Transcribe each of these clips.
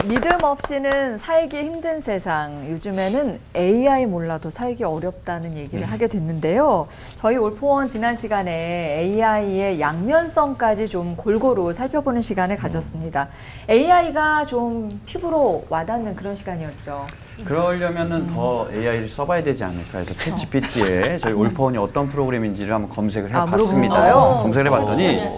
믿음 없이는 살기 힘든 세상. 요즘에는 AI 몰라도 살기 어렵다는 얘기를 하게 됐는데요. 저희 올포원 지난 시간에 AI의 양면성까지 좀 골고루 살펴보는 시간을 가졌습니다. AI가 좀 피부로 와닿는 그런 시간이었죠. 그러려면은 더 AI를 써봐야 되지 않을까 해서 챗 GPT에 저희 올포원이 어떤 프로그램인지를 한번 검색을 해봤습니다. 물어보셨어요? 검색을 해봤더니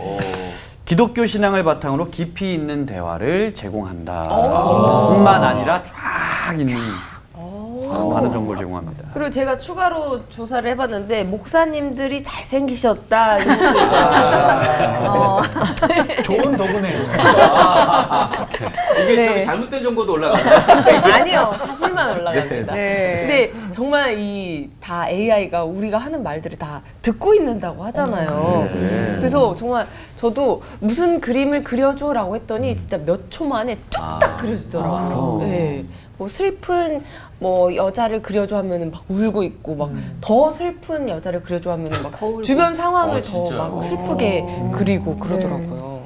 기독교 신앙을 바탕으로 깊이 있는 대화를 제공한다. 뿐만 아니라 쫙 있는 많은 정보를 제공합니다. 그리고 제가 추가로 조사를 해봤는데 목사님들이 잘생기셨다. 좋은 도구네요. 이게 네. 저기 잘못된 정보도 올라가요. 아니요, 사실만 올라갑니다. 네. 근데 정말 이 다 AI가 우리가 하는 말들을 다 듣고 있는다고 하잖아요. 그래서 정말 저도 무슨 그림을 그려줘라고 했더니 진짜 몇 초 만에 뚝딱 그려주더라고요. 네. 뭐 슬픈 뭐 여자를 그려줘 하면은 막 울고 있고 막 더 슬픈 여자를 그려줘 하면은 막 주변 상황을 더 진짜요? 막 슬프게 그리고 그러더라고요.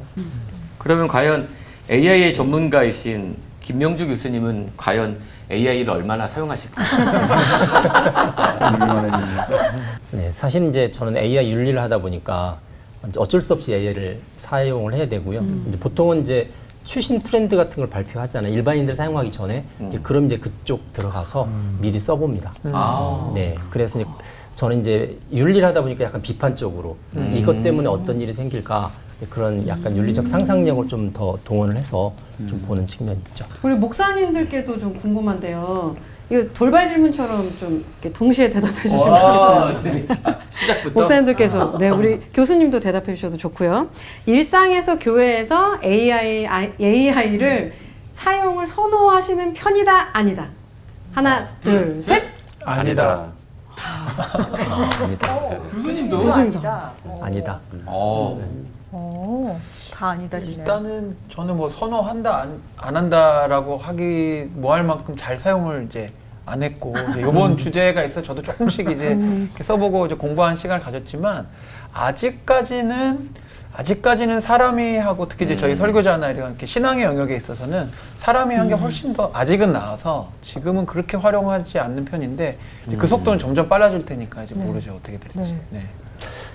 그러면 과연 AI의 전문가이신 김명주 교수님은 과연 AI를 얼마나 사용하실까요? 네, 사실 이제 저는 AI 윤리를 하다 보니까 어쩔 수 없이 AI를 사용을 해야 되고요. 이제 보통은 이제 최신 트렌드 같은 걸 발표하잖아요. 일반인들 사용하기 전에 이제 그럼 이제 그쪽 들어가서 미리 써봅니다. 네, 그래서 이제 저는 이제 윤리를 하다 보니까 약간 비판적으로 이것 때문에 어떤 일이 생길까 그런 약간 윤리적 상상력을 좀 더 동원을 해서 좀 보는 측면이 있죠. 우리 목사님들께도 좀 궁금한데요. 이거 돌발 질문처럼 좀 이렇게 동시에 대답해 주시면 좋겠어요. 재밌다. 시작부터. 목사님들께서 네, 우리 교수님도 대답해 주셔도 좋고요. 일상에서 교회에서 AI를 사용을 선호하시는 편이다, 아니다. 하나, 둘, 셋. 아니다. 교수님도? 아니다. 아니다. 다 아니다시네요. 일단은 저는 뭐 선호한다 안 한다라고 하기 뭐 할 만큼 잘 사용을 이제 안 했고 이제 이번 주제가 있어 저도 조금씩 이제 이렇게 써보고 이제 공부한 시간을 가졌지만 아직까지는 사람이 하고 특히 이제 저희 설교자나 이렇게 신앙의 영역에 있어서는 사람이 한 게 훨씬 더 아직은 나아서 지금은 그렇게 활용하지 않는 편인데 이제 그 속도는 점점 빨라질 테니까 이제 모르죠 어떻게 될지. 네.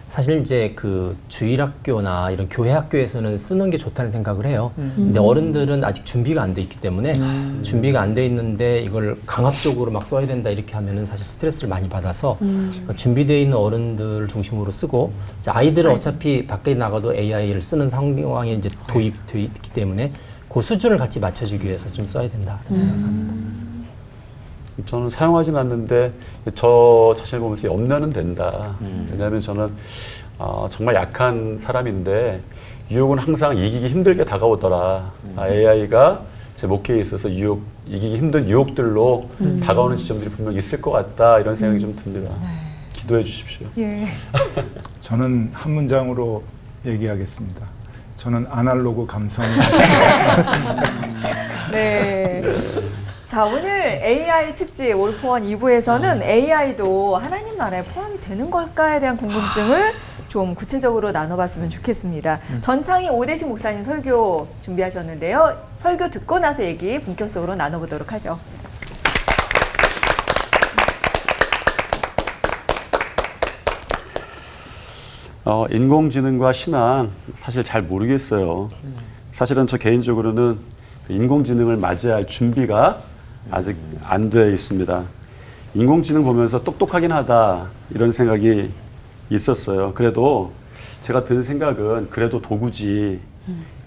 사실 이제 그 주일학교나 이런 교회 학교에서는 쓰는 게 좋다는 생각을 해요. 근데 어른들은 아직 준비가 안 돼 있기 때문에 준비가 안 돼 있는데 이걸 강압적으로 막 써야 된다 이렇게 하면은 사실 스트레스를 많이 받아서 그러니까 준비되어 있는 어른들을 중심으로 쓰고 이제 아이들은 어차피 밖에 나가도 AI를 쓰는 상황에 이제 도입되어 있기 때문에 그 수준을 같이 맞춰주기 위해서 좀 써야 된다 생각합니다. 저는 사용하진 않는데 저 자신을 보면서 염려는 된다. 왜냐하면 저는 정말 약한 사람인데 유혹은 항상 이기기 힘들게 다가오더라. AI가 제 목회에 있어서 이기기 힘든 유혹들로 다가오는 지점들이 분명히 있을 것 같다. 이런 생각이 좀 듭니다. 기도해 주십시오. 예. 저는 한 문장으로 얘기하겠습니다. 저는 아날로그 감성이 네. 자, 오늘 AI 특집 올포원 2부에서는 AI도 하나님 나라에 포함이 되는 걸까에 대한 궁금증을 좀 구체적으로 나눠봤으면 좋겠습니다. 전창희 오대식 목사님 설교 준비하셨는데요. 설교 듣고 나서 얘기 본격적으로 나눠보도록 하죠. 인공지능과 신앙 사실 잘 모르겠어요. 사실은 저 개인적으로는 인공지능을 맞이할 준비가 아직 안 돼 있습니다. 인공지능 보면서 똑똑하긴 하다 이런 생각이 있었어요. 그래도 제가 든 생각은 그래도 도구지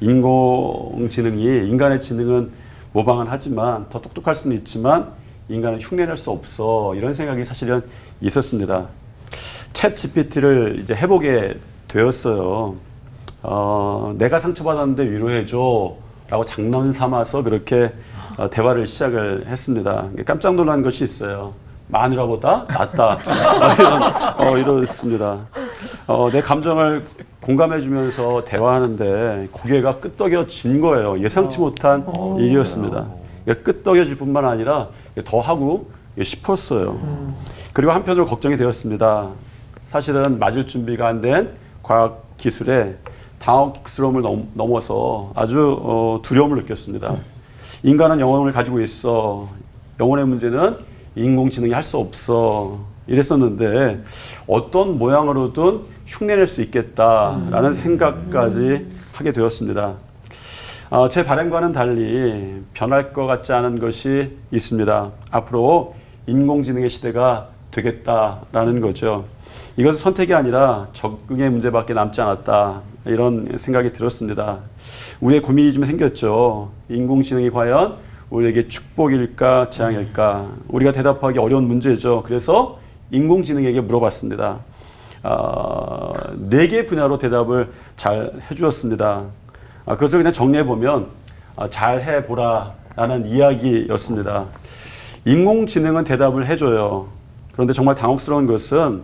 인공지능이 인간의 지능은 모방은 하지만 더 똑똑할 수는 있지만 인간은 흉내낼 수 없어 이런 생각이 사실은 있었습니다. 챗 GPT를 이제 해보게 되었어요. 내가 상처받았는데 위로해줘 라고 장난 삼아서 그렇게 대화를 시작을 했습니다. 깜짝 놀란 것이 있어요. 마누라보다 낫다. 이렇습니다. 내 감정을 공감해주면서 대화하는데 고개가 끄덕여진 거예요. 예상치 못한 일이었습니다. 끄덕여질 뿐만 아니라 더 하고 싶었어요. 그리고 한편으로 걱정이 되었습니다. 사실은 맞을 준비가 안 된 과학기술에 당혹스러움을 넘어서 아주 두려움을 느꼈습니다. 인간은 영혼을 가지고 있어. 영혼의 문제는 인공지능이 할 수 없어. 이랬었는데 어떤 모양으로든 흉내낼 수 있겠다라는 생각까지 하게 되었습니다. 제 바람과는 달리 변할 것 같지 않은 것이 있습니다. 앞으로 인공지능의 시대가 되겠다라는 거죠. 이것은 선택이 아니라 적응의 문제밖에 남지 않았다. 이런 생각이 들었습니다. 우리의 고민이 좀 생겼죠. 인공지능이 과연 우리에게 축복일까 재앙일까? 우리가 대답하기 어려운 문제죠. 그래서 인공지능에게 물어봤습니다. 4개 분야로 대답을 잘 해주었습니다. 그것을 그냥 정리해보면 잘 해보라라는 이야기였습니다. 인공지능은 대답을 해줘요. 그런데 정말 당혹스러운 것은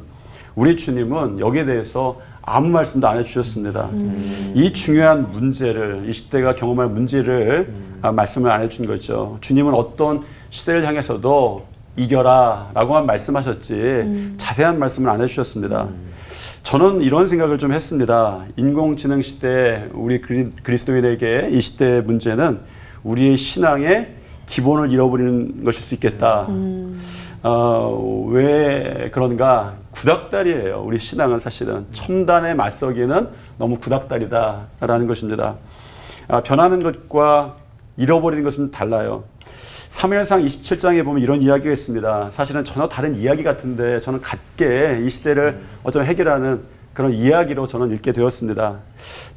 우리 주님은 여기에 대해서 아무 말씀도 안 해주셨습니다. 이 중요한 문제를, 이 시대가 경험할 문제를 말씀을 안 해준 거죠. 주님은 어떤 시대를 향해서도 이겨라 라고만 말씀하셨지 자세한 말씀을 안 해주셨습니다. 저는 이런 생각을 좀 했습니다. 인공지능 시대 우리 그리스도인에게 이 시대의 문제는 우리의 신앙의 기본을 잃어버리는 것일 수 있겠다. 왜 그런가? 구닥다리예요. 우리 신앙은 사실은 첨단에 맞서기에는 너무 구닥다리다라는 것입니다. 변하는 것과 잃어버리는 것은 달라요. 사무엘상 27장에 보면 이런 이야기가 있습니다. 사실은 전혀 다른 이야기 같은데 저는 같게 이 시대를 어쩌면 해결하는 그런 이야기로 저는 읽게 되었습니다.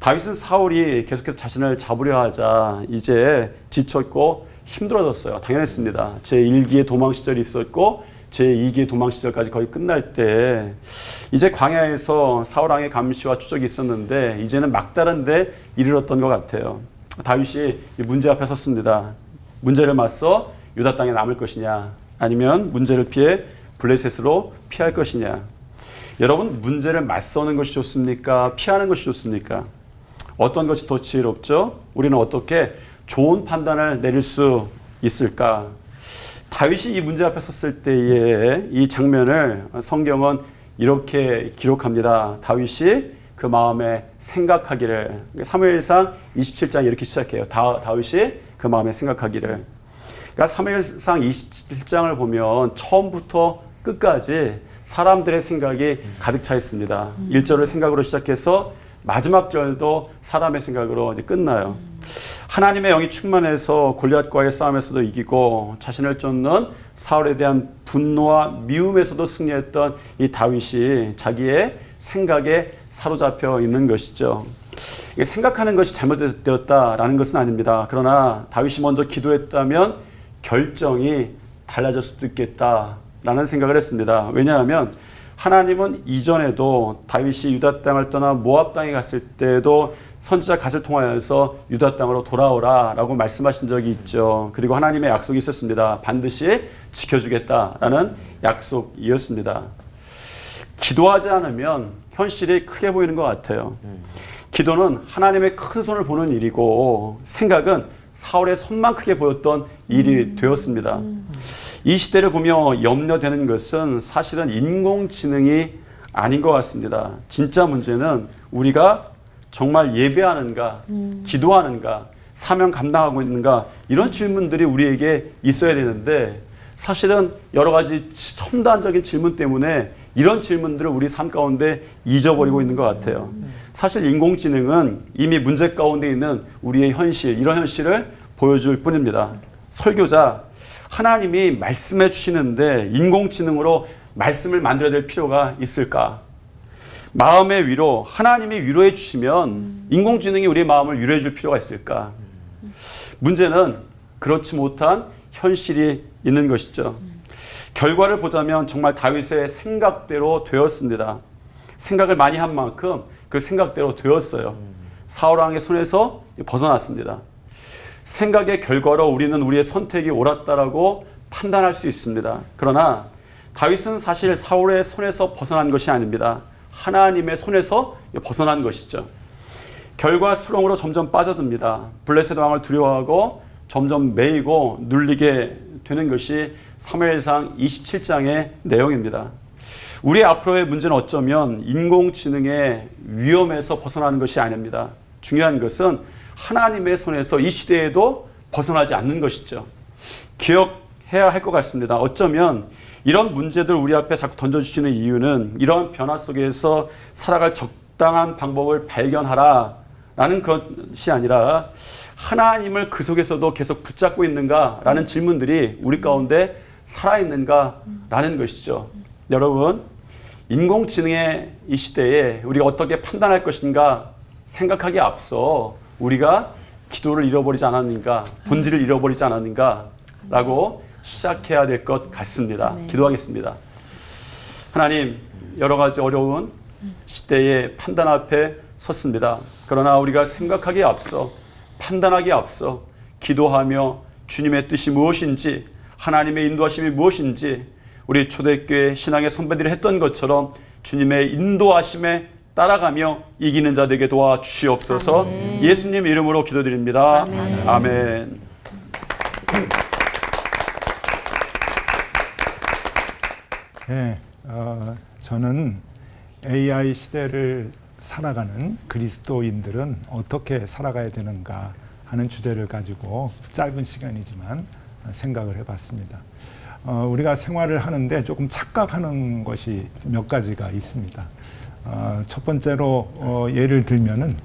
다윗은 사울이 계속해서 자신을 잡으려 하자 이제 지쳤고 힘들어졌어요. 당연했습니다. 제1기의 도망 시절이 있었고 제2기의 도망 시절까지 거의 끝날 때 이제 광야에서 사울왕의 감시와 추적이 있었는데 이제는 막다른 데 이르렀던 것 같아요. 다윗이 문제 앞에 섰습니다. 문제를 맞서 유다 땅에 남을 것이냐 아니면 문제를 피해 블레셋으로 피할 것이냐. 여러분 문제를 맞서는 것이 좋습니까? 피하는 것이 좋습니까? 어떤 것이 더 지혜롭죠? 우리는 어떻게 좋은 판단을 내릴 수 있을까? 다윗이 이 문제 앞에 섰을 때의 이 장면을 성경은 이렇게 기록합니다. 다윗이 그 마음에 생각하기를. 사무엘상 27장 이렇게 시작해요. 다윗이 그 마음에 생각하기를. 그러니까 사무엘상 27장을 보면 처음부터 끝까지 사람들의 생각이 가득 차 있습니다. 1절을 생각으로 시작해서 마지막 절도 사람의 생각으로 이제 끝나요. 하나님의 영이 충만해서 골리앗과의 싸움에서도 이기고 자신을 쫓는 사울에 대한 분노와 미움에서도 승리했던 이 다윗이 자기의 생각에 사로잡혀 있는 것이죠. 생각하는 것이 잘못되었다라는 것은 아닙니다. 그러나 다윗이 먼저 기도했다면 결정이 달라질 수도 있겠다라는 생각을 했습니다. 왜냐하면 하나님은 이전에도 다윗이 유다 땅을 떠나 모압 땅에 갔을 때도 선지자 갓을 통하여서 유다 땅으로 돌아오라라고 말씀하신 적이 있죠. 그리고 하나님의 약속이 있었습니다. 반드시 지켜주겠다라는 약속이었습니다. 기도하지 않으면 현실이 크게 보이는 것 같아요. 기도는 하나님의 큰 손을 보는 일이고 생각은 사울의 손만 크게 보였던 일이 되었습니다. 이 시대를 보며 염려되는 것은 사실은 인공지능이 아닌 것 같습니다. 진짜 문제는 우리가 정말 예배하는가, 기도하는가, 사명 감당하고 있는가 이런 질문들이 우리에게 있어야 되는데 사실은 여러 가지 첨단적인 질문 때문에 이런 질문들을 우리 삶 가운데 잊어버리고 있는 것 같아요. 사실 인공지능은 이미 문제 가운데 있는 우리의 현실, 이런 현실을 보여줄 뿐입니다. 설교자, 하나님이 말씀해 주시는데 인공지능으로 말씀을 만들어야 될 필요가 있을까? 마음의 위로, 하나님이 위로해 주시면 인공지능이 우리의 마음을 위로해 줄 필요가 있을까? 문제는 그렇지 못한 현실이 있는 것이죠. 결과를 보자면 정말 다윗의 생각대로 되었습니다. 생각을 많이 한 만큼 그 생각대로 되었어요. 사울왕의 손에서 벗어났습니다. 생각의 결과로 우리는 우리의 선택이 옳았다라고 판단할 수 있습니다. 그러나 다윗은 사실 사울의 손에서 벗어난 것이 아닙니다. 하나님의 손에서 벗어난 것이죠. 결과 수렁으로 점점 빠져듭니다. 블레셋 왕을 두려워하고 점점 매이고 눌리게 되는 것이 사무엘상 27장의 내용입니다. 우리 앞으로의 문제는 어쩌면 인공지능의 위험에서 벗어나는 것이 아닙니다. 중요한 것은 하나님의 손에서 이 시대에도 벗어나지 않는 것이죠. 기억해야 할 것 같습니다. 어쩌면 이런 문제들 우리 앞에 자꾸 던져주시는 이유는 이러한 변화 속에서 살아갈 적당한 방법을 발견하라라는 것이 아니라 하나님을 그 속에서도 계속 붙잡고 있는가라는 질문들이 우리 가운데 살아있는가라는 것이죠. 여러분, 인공지능의 이 시대에 우리가 어떻게 판단할 것인가 생각하기에 앞서 우리가 기도를 잃어버리지 않았는가, 본질을 잃어버리지 않았는가라고 시작해야 될 것 같습니다. 기도하겠습니다. 하나님, 여러 가지 어려운 시대의 판단 앞에 섰습니다. 그러나 우리가 생각하기에 앞서, 판단하기에 앞서 기도하며 주님의 뜻이 무엇인지, 하나님의 인도하심이 무엇인지 우리 초대교회 신앙의 선배들이 했던 것처럼 주님의 인도하심에 따라가며 이기는 자 되게 도와주시옵소서. 아멘. 예수님 이름으로 기도드립니다. 아멘. 아멘. 네, 저는 AI 시대를 살아가는 그리스도인들은 어떻게 살아가야 되는가 하는 주제를 가지고 짧은 시간이지만 생각을 해봤습니다. 우리가 생활을 하는데 조금 착각하는 것이 몇 가지가 있습니다. 첫 번째로 예를 들면은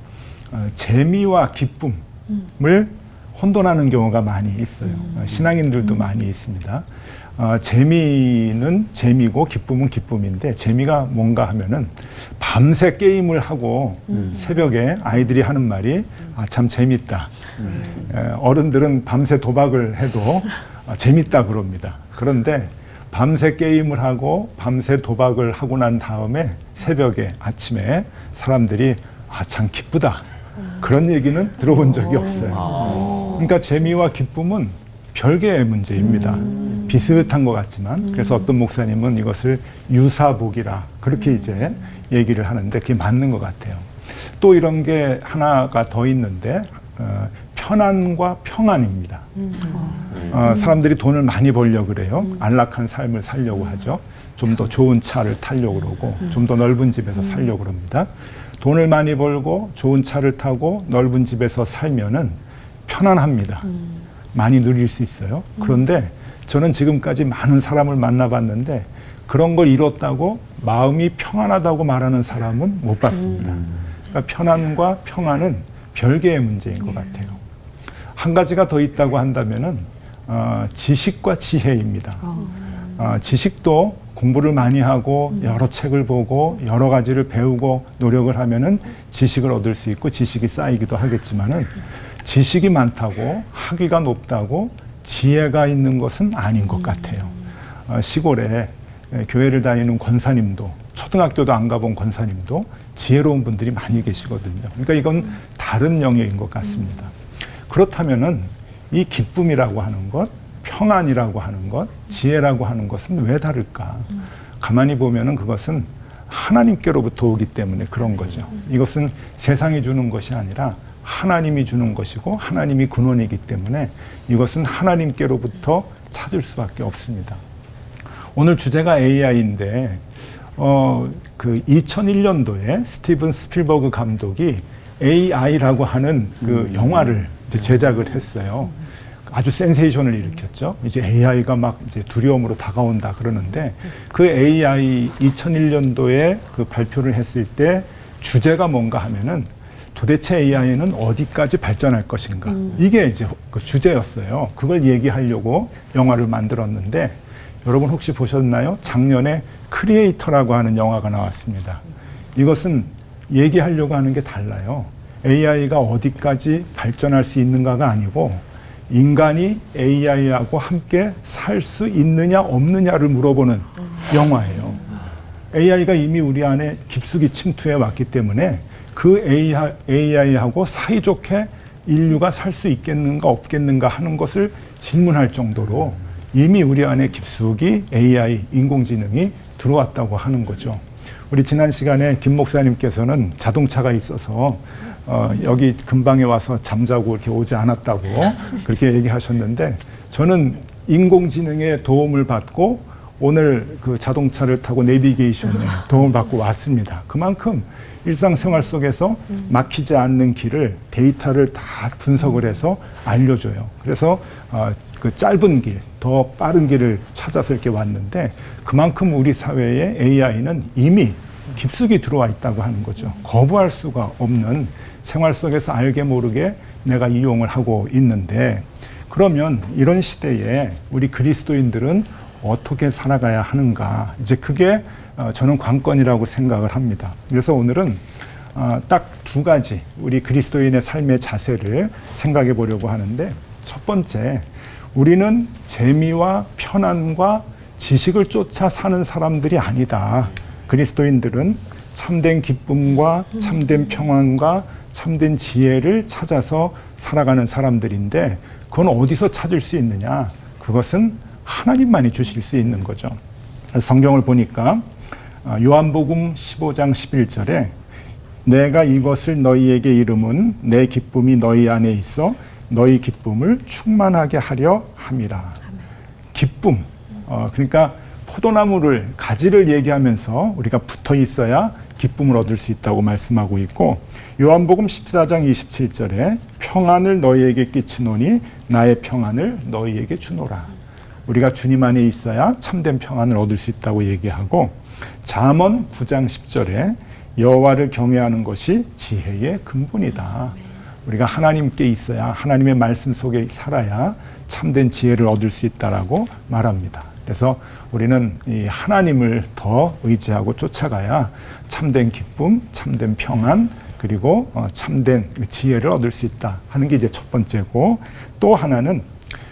재미와 기쁨을 혼돈하는 경우가 많이 있어요. 신앙인들도 많이 있습니다. 재미는 재미고 기쁨은 기쁨인데, 재미가 뭔가 하면은 밤새 게임을 하고 새벽에 아이들이 하는 말이 참 재밌다. 어른들은 밤새 도박을 해도 재밌다 그럽니다. 그런데 밤새 게임을 하고 밤새 도박을 하고 난 다음에 새벽에 아침에 사람들이 참 기쁘다, 그런 얘기는 들어본 적이 없어요. 그러니까 재미와 기쁨은 별개의 문제입니다. 비슷한 것 같지만, 그래서 어떤 목사님은 이것을 유사복이라 그렇게 이제 얘기를 하는데 그게 맞는 것 같아요. 또 이런 게 하나가 더 있는데 편안과 평안입니다. 사람들이 돈을 많이 벌려고 그래요. 안락한 삶을 살려고 하죠. 좀 더 좋은 차를 타려고 그러고 좀 더 넓은 집에서 살려고 그럽니다. 돈을 많이 벌고 좋은 차를 타고 넓은 집에서 살면은 편안합니다. 많이 누릴 수 있어요. 그런데 저는 지금까지 많은 사람을 만나봤는데 그런 걸 이뤘다고 마음이 평안하다고 말하는 사람은 못 봤습니다. 그러니까 편안과 평안은 별개의 문제인 것 같아요. 한 가지가 더 있다고 한다면은 지식과 지혜입니다. 지식도 공부를 많이 하고 여러 책을 보고 여러 가지를 배우고 노력을 하면은 지식을 얻을 수 있고 지식이 쌓이기도 하겠지만은, 지식이 많다고 학위가 높다고 지혜가 있는 것은 아닌 것 같아요. 시골에 교회를 다니는 권사님도, 초등학교도 안 가본 권사님도 지혜로운 분들이 많이 계시거든요. 그러니까 이건 다른 영역인 것 같습니다. 그렇다면은 이 기쁨이라고 하는 것, 평안이라고 하는 것, 지혜라고 하는 것은 왜 다를까? 가만히 보면은 그것은 하나님께로부터 오기 때문에 그런 거죠. 이것은 세상이 주는 것이 아니라 하나님이 주는 것이고 하나님이 근원이기 때문에 이것은 하나님께로부터 찾을 수밖에 없습니다. 오늘 주제가 AI인데 그 2001년도에 스티븐 스필버그 감독이 AI라고 하는 그 영화를 이제 제작을 했어요. 아주 센세이션을 일으켰죠. 이제 AI가 막 이제 두려움으로 다가온다 그러는데, 그 AI 2001년도에 그 발표를 했을 때 주제가 뭔가 하면은 도대체 AI는 어디까지 발전할 것인가. 이게 이제 그 주제였어요. 그걸 얘기하려고 영화를 만들었는데, 여러분 혹시 보셨나요? 작년에 크리에이터라고 하는 영화가 나왔습니다. 이것은 얘기하려고 하는 게 달라요. AI가 어디까지 발전할 수 있는가가 아니고 인간이 AI하고 함께 살 수 있느냐 없느냐를 물어보는 영화예요. AI가 이미 우리 안에 깊숙이 침투해 왔기 때문에 그 AI하고 사이좋게 인류가 살 수 있겠는가 없겠는가 하는 것을 질문할 정도로 이미 우리 안에 깊숙이 AI, 인공지능이 들어왔다고 하는 거죠. 우리 지난 시간에 김 목사님께서는 자동차가 있어서 여기 근방에 와서 잠자고 이렇게 오지 않았다고 그렇게 얘기하셨는데, 저는 인공지능의 도움을 받고 오늘 그 자동차를 타고 내비게이션에 도움을 받고 왔습니다. 그만큼 일상생활 속에서 막히지 않는 길을 데이터를 다 분석을 해서 알려줘요. 그래서 그 짧은 길, 더 빠른 길을 찾아서 이렇게 왔는데 그만큼 우리 사회에 AI는 이미 깊숙이 들어와 있다고 하는 거죠. 거부할 수가 없는 생활 속에서 알게 모르게 내가 이용을 하고 있는데 그러면 이런 시대에 우리 그리스도인들은 어떻게 살아가야 하는가. 이제 그게 저는 관건이라고 생각을 합니다. 그래서 오늘은 딱 두 가지 우리 그리스도인의 삶의 자세를 생각해 보려고 하는데 첫 번째, 우리는 재미와 편안과 지식을 쫓아 사는 사람들이 아니다. 그리스도인들은 참된 기쁨과 참된 평안과 참된 지혜를 찾아서 살아가는 사람들인데 그건 어디서 찾을 수 있느냐? 그것은 하나님만이 주실 수 있는 거죠. 성경을 보니까 요한복음 15장 11절에 내가 이것을 너희에게 이름은 내 기쁨이 너희 안에 있어 너희 기쁨을 충만하게 하려 함이라. 기쁨. 그러니까 포도나무를 가지를 얘기하면서 우리가 붙어 있어야 기쁨을 얻을 수 있다고 말씀하고 있고 요한복음 14장 27절에 평안을 너희에게 끼치노니 나의 평안을 너희에게 주노라. 우리가 주님 안에 있어야 참된 평안을 얻을 수 있다고 얘기하고 잠언 9장 10절에 여호와를 경외하는 것이 지혜의 근본이다. 우리가 하나님께 있어야 하나님의 말씀 속에 살아야 참된 지혜를 얻을 수 있다라고 말합니다. 그래서 우리는 이 하나님을 더 의지하고 쫓아가야 참된 기쁨, 참된 평안, 그리고 참된 지혜를 얻을 수 있다 하는 게 이제 첫 번째고 또 하나는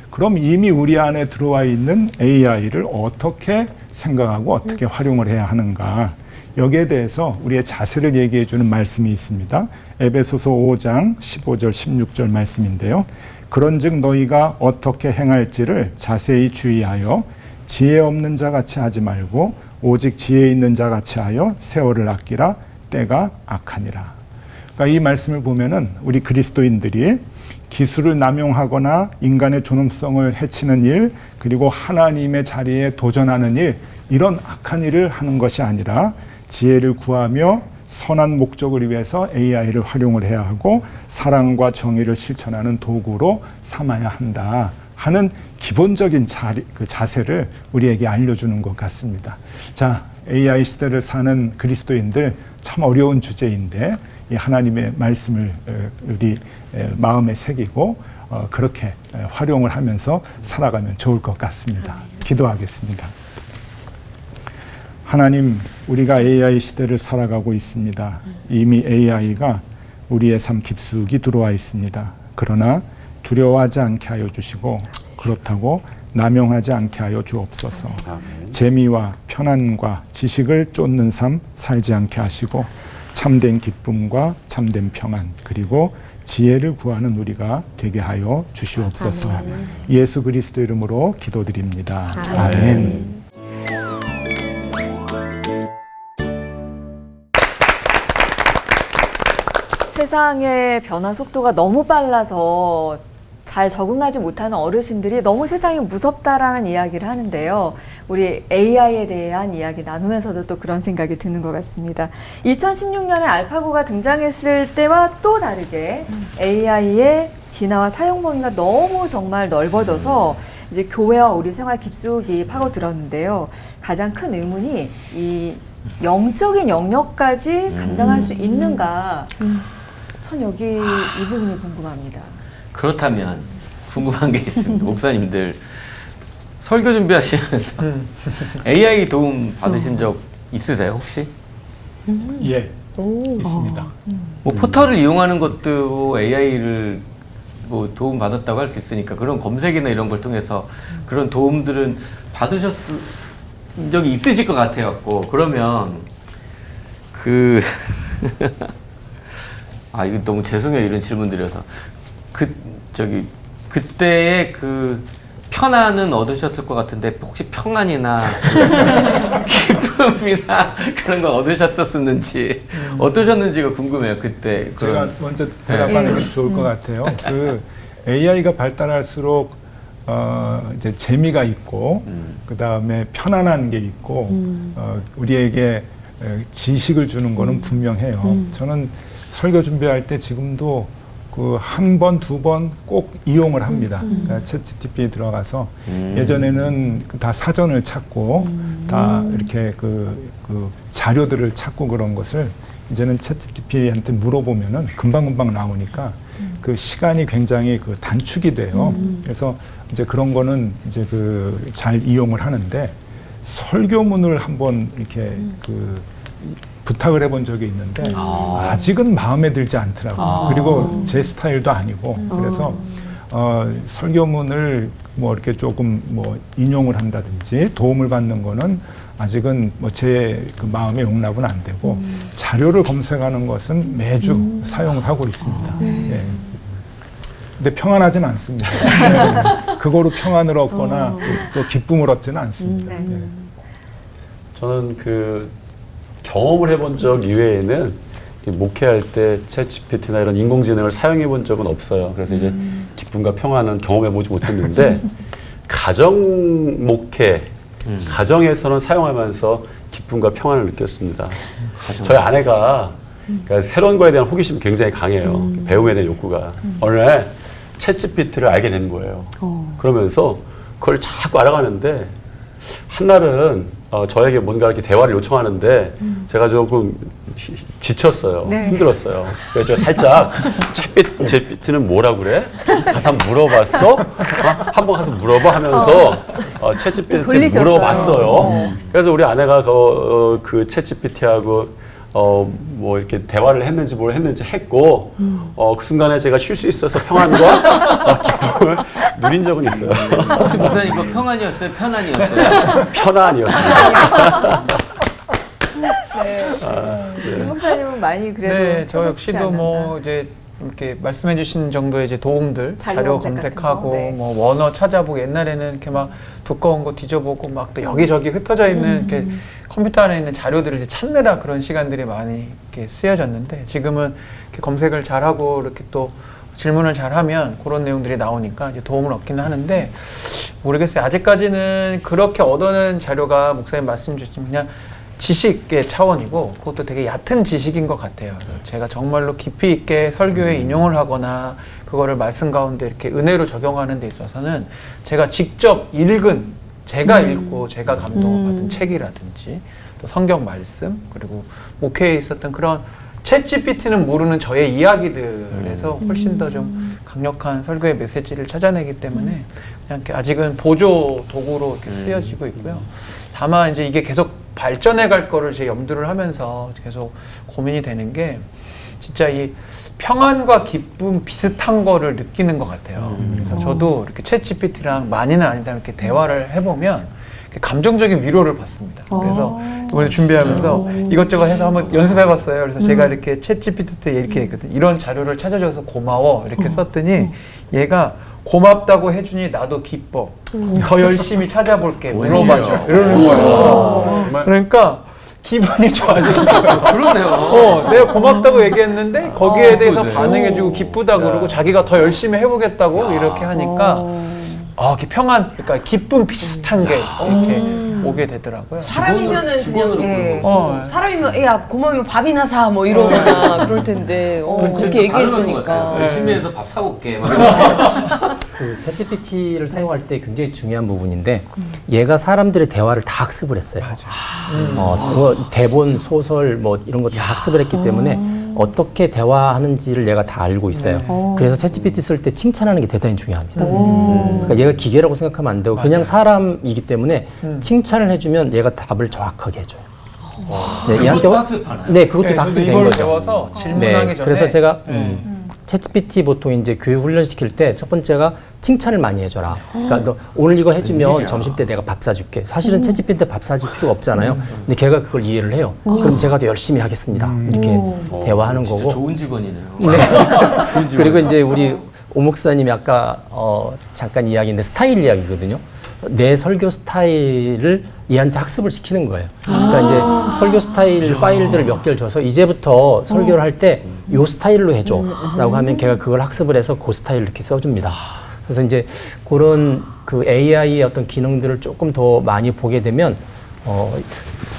그럼 이미 우리 안에 들어와 있는 AI를 어떻게 생각하고 어떻게 활용을 해야 하는가. 여기에 대해서 우리의 자세를 얘기해 주는 말씀이 있습니다. 에베소서 5장 15절 16절 말씀인데요. 그런즉 너희가 어떻게 행할지를 자세히 주의하여 지혜 없는 자 같이 하지 말고 오직 지혜 있는 자 같이 하여 세월을 아끼라. 때가 악하니라. 그러니까 이 말씀을 보면은 우리 그리스도인들이 기술을 남용하거나 인간의 존엄성을 해치는 일, 그리고 하나님의 자리에 도전하는 일, 이런 악한 일을 하는 것이 아니라 지혜를 구하며 선한 목적을 위해서 AI를 활용을 해야 하고 사랑과 정의를 실천하는 도구로 삼아야 한다 하는 기본적인 자세를 우리에게 알려주는 것 같습니다. 자, AI 시대를 사는 그리스도인들 참 어려운 주제인데 이 하나님의 말씀을 우리 마음에 새기고 그렇게 활용을 하면서 살아가면 좋을 것 같습니다. 기도하겠습니다. 하나님, 우리가 AI 시대를 살아가고 있습니다. 이미 AI가 우리의 삶 깊숙이 들어와 있습니다. 그러나 두려워하지 않게 하여 주시고 그렇다고 남용하지 않게 하여 주옵소서. 재미와 편안과 지식을 쫓는 삶 살지 않게 하시고 참된 기쁨과 참된 평안 그리고 지혜를 구하는 우리가 되게 하여 주시옵소서. 예수 그리스도 이름으로 기도드립니다. 아멘. 세상의 변화 속도가 너무 빨라서 잘 적응하지 못하는 어르신들이 너무 세상이 무섭다라는 이야기를 하는데요. 우리 AI에 대한 이야기 나누면서도 또 그런 생각이 드는 것 같습니다. 2016년에 알파고가 등장했을 때와 또 다르게 AI의 진화와 사용 범위가 너무 정말 넓어져서 이제 교회와 우리 생활 깊숙이 파고들었는데요. 가장 큰 의문이 이 영적인 영역까지 감당할 수 있는가? 전 여기 이 부분이 궁금합니다. 그렇다면 궁금한 게 있습니다. 목사님들 설교 준비하시면서 AI 도움 받으신 적 있으세요 혹시? 예, 있습니다. 뭐 포털을 이용하는 것도 AI를 뭐 도움 받았다고 할 수 있으니까 그런 검색이나 이런 걸 통해서 그런 도움들은 받으셨을 적이 있으실 것 같아요. 그러면 이거 너무 죄송해요 이런 질문 드려서 그때의 그 편안은 얻으셨을 것 같은데 혹시 평안이나 기쁨이나 그런 거 얻으셨었는지 어떠셨는지가 궁금해요. 그때 제가 먼저 대답하는 게 좋을 것 같아요. 그 AI가 발달할수록 이제 재미가 있고 그 다음에 편안한 게 있고 우리에게 지식을 주는 거는 분명해요. 저는 설교 준비할 때 지금도 그 한 번, 두 번 꼭 이용을 합니다. 그러니까 챗GPT에 들어가서 예전에는 다 사전을 찾고 다 이렇게 그 자료들을 찾고 그런 것을 이제는 챗GPT한테 물어보면은 금방금방 나오니까 그 시간이 굉장히 그 단축이 돼요. 그래서 이제 그런 거는 이제 그 잘 이용을 하는데 설교문을 한번 이렇게 그 부탁을 해본 적이 있는데 아직은 마음에 들지 않더라고요. 그리고 제 스타일도 아니고 그래서 설교문을 뭐 이렇게 조금 뭐 인용을 한다든지 도움을 받는 거는 아직은 뭐 제 그 마음의 용납은 안 되고 자료를 검색하는 것은 매주 사용을 하고 있습니다. 예. 근데 평안하진 않습니다. 네. 그거로 평안을 얻거나 또 기쁨을 얻지는 않습니다. 예. 저는 그 경험을 해본 적 이외에는 목회할 때 챗GPT나 이런 인공지능을 사용해 본 적은 없어요. 그래서 이제 기쁨과 평안은 경험해 보지 못했는데 가정 목회, 가정에서는 사용하면서 기쁨과 평안을 느꼈습니다. 저희 아내가 그러니까 새로운 거에 대한 호기심이 굉장히 강해요. 배움에 대한 욕구가. 어느 날 챗GPT를 알게 된 거예요. 그러면서 그걸 자꾸 알아가는데 한날은 저에게 뭔가 이렇게 대화를 요청하는데 제가 조금 지쳤어요. 네. 힘들었어요. 그래서 제가 살짝 챗GPT는 뭐라 그래? 가서 한번 물어봤어? 한번 가서 물어봐 하면서 챗GPT한테 돌리셨어요. 물어봤어요. 그래서 우리 아내가 그 챗GPT하고 뭐 이렇게 대화를 했는지 뭘 했는지 했고 그 순간에 제가 쉴 수 있어서 평안과 기쁨을 누린 적은 있어요. 혹시 목사님 그 평안이었어요? 편안이었어요? 편안이었습니다. 김 목사님은 많이 그래도 네, 저 해보시지 역시도 뭐 않았나. 이제 이렇게 말씀해주신 정도의 이제 도움들, 자료 자료 검색 같은 검색하고 거, 네. 뭐 원어 찾아보고 옛날에는 이렇게 막 두꺼운 거 뒤져보고 막 또 여기저기 흩어져 있는 이렇게 컴퓨터 안에 있는 자료들을 이제 찾느라 그런 시간들이 많이 이렇게 쓰여졌는데 지금은 이렇게 검색을 잘하고 이렇게 또 질문을 잘하면 그런 내용들이 나오니까 이제 도움을 얻기는 하는데 모르겠어요. 아직까지는 그렇게 얻어낸 자료가 목사님 말씀 주신 그냥 지식의 차원이고 그것도 되게 얕은 지식인 것 같아요. 그래서 제가 정말로 깊이 있게 설교에 인용을 하거나 그거를 말씀 가운데 이렇게 은혜로 적용하는 데 있어서는 제가 직접 읽은 제가 읽고 제가 감동을 받은 책이라든지 또 성경 말씀 그리고 목회에 있었던 그런 챗GPT는 모르는 저의 이야기들에서 훨씬 더 좀 강력한 설교의 메시지를 찾아내기 때문에 그냥 이렇게 아직은 보조 도구로 이렇게 쓰여지고 있고요. 다만 이제 이게 계속 발전해 갈 거를 제 염두를 하면서 계속 고민이 되는 게 진짜 이 평안과 기쁨 비슷한 거를 느끼는 것 같아요. 그래서 저도 이렇게 챗GPT랑 많이는 아니다 이렇게 대화를 해보면 감정적인 위로를 받습니다. 그래서 이번에 준비하면서 이것저것 해서 한번 연습해봤어요. 그래서 제가 이렇게 챗GPT한테 이렇게 했거든. 이런 자료를 찾아줘서 고마워 이렇게 썼더니 얘가 고맙다고 해주니 나도 기뻐. 더 열심히 찾아볼게. 물어봐줘. 이러는 거예요. 그러니까 기분이 좋아지는 거예요. 그러네요. 내가 고맙다고 얘기했는데 거기에 대해서 그러네. 반응해주고 기쁘다 그러고 자기가 더 열심히 해보겠다고 이렇게 하니까 이렇게 평안, 그러니까 기쁨 비슷한 게 이렇게 오게 되더라고요. 사람이면은 직원으로 그냥 부르고. 사람이면 야 고마우면 밥이나 사 뭐 이러거나 그럴 텐데 그렇게 얘기했으니까 열심히 해서 밥 사올게. 막 이러면서. 그 챗GPT를 사용할 때 굉장히 중요한 부분인데 얘가 사람들의 대화를 다 학습을 했어요. 뭐 대본, 소설 뭐 이런 거 다 학습을 했기 때문에 어떻게 대화하는지를 얘가 다 알고 있어요. 그래서 챗GPT 쓸 때 칭찬하는 게 대단히 중요합니다. 그러니까 얘가 기계라고 생각하면 안 되고 그냥 사람이기 때문에 칭찬을 해주면 얘가 답을 정확하게 해줘요. 네, 얘한테 그것도 학습하나요? 네, 그것도 다 학습된 이걸 거죠. 배워서 질문하기 네, 전에 그래서 제가 챗GPT 보통 이제 교육 훈련 시킬 때 첫 번째가 칭찬을 많이 해줘라. 그러니까 너 오늘 이거 해주면 웬일이야. 점심 때 내가 밥 사줄게. 사실은 챗GPT한테 밥 사줄 필요가 없잖아요. 근데 걔가 그걸 이해를 해요. 그럼 제가 더 열심히 하겠습니다. 이렇게 대화하는 진짜 거고. 좋은 직원이네요. 그리고 이제 우리 오 목사님이 아까 잠깐 이야기했는데 스타일 이야기거든요. 내 설교 스타일을 얘한테 학습을 시키는 거예요. 그러니까 이제 설교 스타일 파일들을 몇 개를 줘서 이제부터 설교를 할 때 요 스타일로 해줘 라고 하면 걔가 그걸 학습을 해서 그 스타일을 이렇게 써줍니다. 그래서 이제 그런 그 AI의 어떤 기능들을 조금 더 많이 보게 되면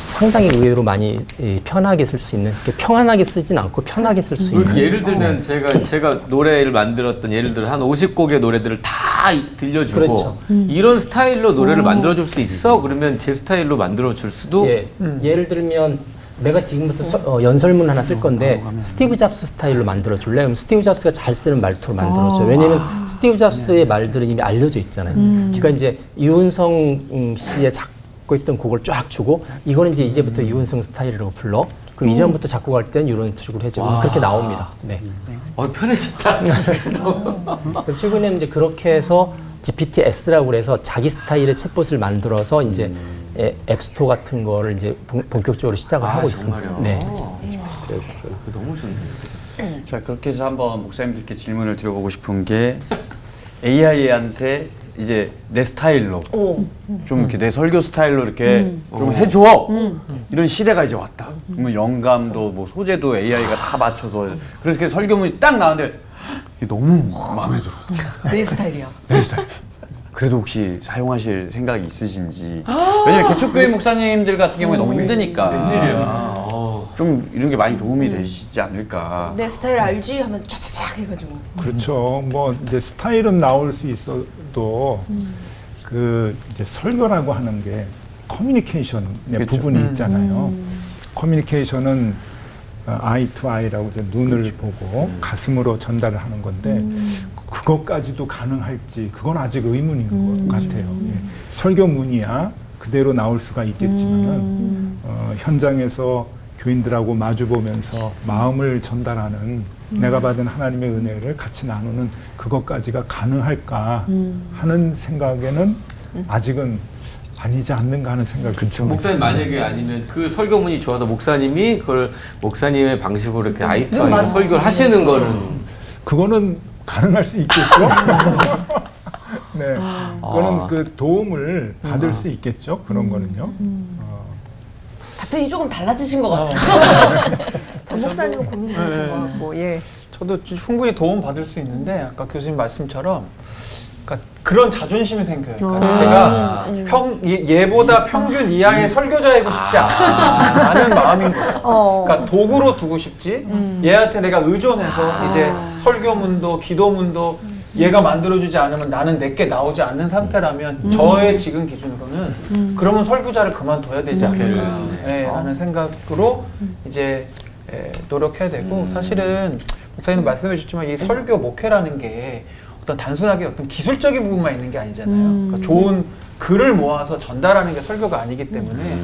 상당히 의외로 많이 편하게 쓸 수 있는, 평안하게 쓰진 않고 편하게 쓸 수 있는. 예를 들면 제가 노래를 만들었던 예를 들어 한 50곡의 노래들을 다 들려주고 그렇죠. 이런 스타일로 노래를 만들어줄 수 있어? 그러면 제 스타일로 만들어줄 수도 예를 들면 내가 지금부터 연설문 하나 쓸 건데 스티브 잡스 스타일로 만들어줄래? 그럼 스티브 잡스가 잘 쓰는 말투로 만들어줘. 왜냐면 스티브 잡스의 말들은 이미 알려져 있잖아요. 그러니까 이제 유은성 씨의 작고 있던 곡을 쫙 주고 이거는 이제부터 유은성 스타일이라고 불러. 그럼 이전부터 작곡할 때는 이런 식으로 해줘. 그렇게 나옵니다. 네. 편해졌다. 그래서 최근에는 이제 그렇게 해서 GPT-S라고 그래서 자기 스타일의 챗봇을 만들어서 이제 앱스토어 같은 거를 이제 본격적으로 시작을 하고 있습니다. 네. 됐어. 너무 좋네. 자, 그렇게 해서 한번 목사님들께 질문을 드려보고 싶은 게 AI한테 이제 내 스타일로 좀 이렇게 내 설교 스타일로 이렇게 좀 해줘 이런 시대가 이제 왔다. 그러면 영감도 뭐 소재도 AI가 다 맞춰서 그래서 설교문이 딱 나왔는데 이게 너무 마음에 들어. 내 스타일이야. 내 스타일. 그래도 혹시 사용하실 생각이 있으신지. 왜냐면 개척교회 목사님들 같은 경우에 너무 힘드니까. 웬일이야. 좀 이런 게 많이 도움이 되시지 않을까. 내 스타일 알지? 하면 차차차 해가지고. 그렇죠. 뭐 이제 스타일은 나올 수 있어도 그 이제 설교라고 하는 게 커뮤니케이션의 그렇죠. 부분이 있잖아요. 커뮤니케이션은 아이 투 아이라고 이제 눈을 보고 가슴으로 전달을 하는 건데 그것까지도 가능할지 그건 아직 의문인 것 같아요. 예. 설교문이야 그대로 나올 수가 있겠지만은 현장에서 교인들하고 마주 보면서 마음을 전달하는 내가 받은 하나님의 은혜를 같이 나누는 그것까지가 가능할까 하는 생각에는 아직은 아니지 않는가 하는 생각이 들죠. 목사님 만약에 아니면 그 설교문이 좋아도 목사님이 그걸 목사님의 방식으로 이렇게 아이투아이로 설교를 하시는 거는 그거는 가능할 수 있겠죠. 네, 그거는 그 도움을 받을 수 있겠죠. 그런 거는요. 답변이 조금 달라지신 것 같아요. 전 목사님은 고민되신 것 같고, 예. 저도 충분히 도움 받을 수 있는데 아까 교수님 말씀처럼 그러니까 그런 자존심이 생겨요. 그러니까 제가 얘보다 평균 이하의 설교자이고 싶지 않은 마음인 거죠. 그러니까 도구로 두고 싶지 얘한테 내가 의존해서 이제 설교문도 기도문도 얘가 만들어주지 않으면 나는 내게 나오지 않는 상태라면 저의 지금 기준으로는 그러면 설교자를 그만둬야 되지 않을까 하는 생각으로 이제 노력해야 되고 사실은 목사님도 말씀해 주셨지만 이 설교 목회라는 게 어떤 단순하게 어떤 기술적인 부분만 있는 게 아니잖아요. 그러니까 좋은 글을 모아서 전달하는 게 설교가 아니기 때문에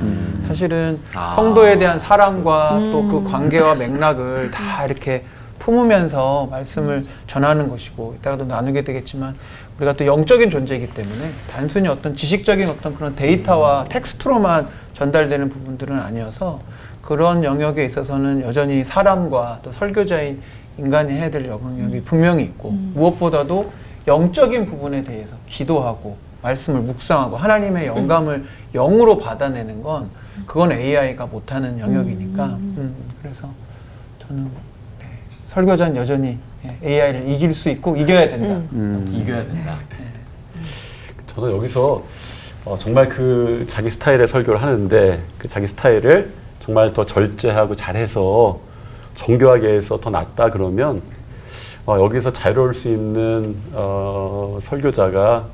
사실은 성도에 대한 사랑과 또 그 관계와 맥락을 다 이렇게 품으면서 말씀을 전하는 것이고 이따가도 나누게 되겠지만 우리가 또 영적인 존재이기 때문에 단순히 어떤 지식적인 어떤 그런 데이터와 텍스트로만 전달되는 부분들은 아니어서 그런 영역에 있어서는 여전히 사람과 또 설교자인 인간이 해야 될 영역이 분명히 있고 무엇보다도 영적인 부분에 대해서 기도하고 말씀을 묵상하고 하나님의 영감을 영으로 받아내는 건 그건 AI가 못하는 영역이니까 그래서 저는 설교자는 여전히 AI를 이길 수 있고 이겨야 된다. 이겨야 된다. 저도 여기서 정말 그 자기 스타일의 설교를 하는데 그 자기 스타일을 정말 더 절제하고 잘해서 정교하게 해서 더 낫다 그러면 여기서 자유로울 수 있는 설교자가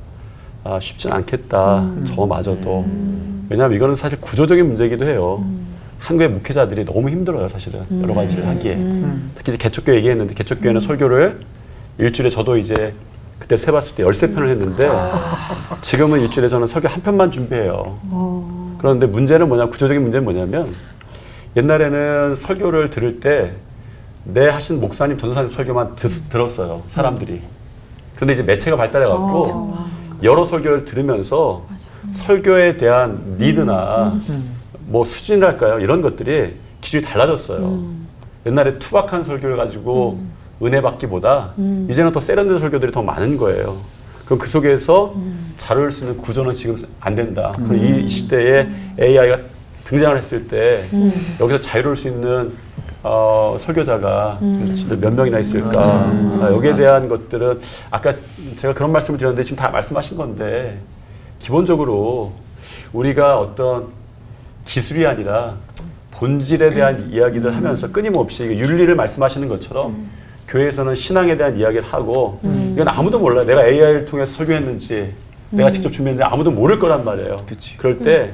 쉽진 않겠다. 저마저도. 왜냐하면 이거는 사실 구조적인 문제이기도 해요. 한국의 목회자들이 너무 힘들어요, 사실은. 여러 가지를 하기에. 특히 이제 개척교회 얘기했는데, 개척교회는 설교를 일주일에 저도 이제 그때 세봤을 때 13편을 했는데, 지금은 일주일에 저는 설교 한 편만 준비해요. 그런데 문제는 뭐냐, 구조적인 문제는 뭐냐면, 옛날에는 설교를 들을 때, 내 하신 목사님, 전도사님 설교만 들었어요, 사람들이. 그런데 이제 매체가 발달해갖고, 여러 설교를 들으면서, 설교에 대한 니드나, 뭐 수준이랄까요? 이런 것들이 기준이 달라졌어요. 옛날에 투박한 설교를 가지고 은혜 받기보다 이제는 더 세련된 설교들이 더 많은 거예요. 그럼 그 속에서 잘 어울릴 수 있는 구조는 지금 안 된다. 이 시대에 AI가 등장을 했을 때 여기서 자유로울 수 있는 설교자가 몇 명이나 있을까. 여기에 대한 것들은 아까 제가 그런 말씀을 드렸는데 지금 다 말씀하신 건데 기본적으로 우리가 어떤 기술이 아니라 본질에 대한 이야기를 하면서 끊임없이 윤리를 말씀하시는 것처럼 교회에서는 신앙에 대한 이야기를 하고 이건 아무도 몰라요. 내가 AI를 통해서 설교했는지 내가 직접 준비했는데 아무도 모를 거란 말이에요. 그럴 때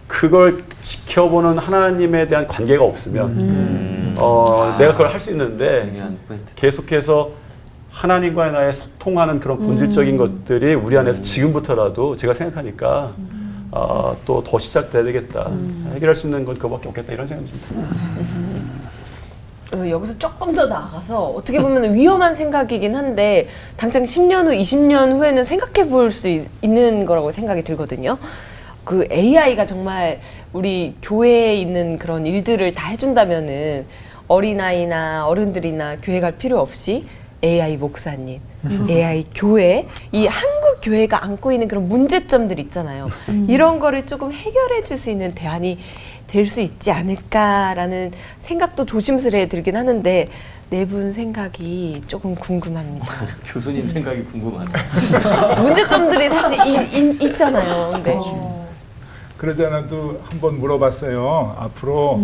그걸 지켜보는 하나님에 대한 관계가 없으면 내가 그걸 할 수 있는데 중요한 포인트. 계속해서 하나님과의 나의 소통하는 그런 본질적인 것들이 우리 안에서 지금부터라도 제가 생각하니까 또 더 시작돼야 되겠다. 해결할 수 있는 건 그거밖에 없겠다 이런 생각이 좀 듭니다. 여기서 조금 더 나아가서 어떻게 보면 위험한 생각이긴 한데 당장 10년 후, 20년 후에는 생각해 볼 수 있는 거라고 생각이 들거든요. 그 AI가 정말 우리 교회에 있는 그런 일들을 다 해준다면은 어린아이나 어른들이나 교회 갈 필요 없이 AI 목사님, AI 교회, 이 한국 교회가 안고 있는 그런 문제점들 있잖아요. 이런 거를 조금 해결해 줄 수 있는 대안이 될 수 있지 않을까라는 생각도 조심스레 들긴 하는데 네 분 생각이 조금 궁금합니다. 교수님 생각이 궁금하다. 문제점들이 사실 있잖아요. 근데 그러지 않아도 한번 물어봤어요. 앞으로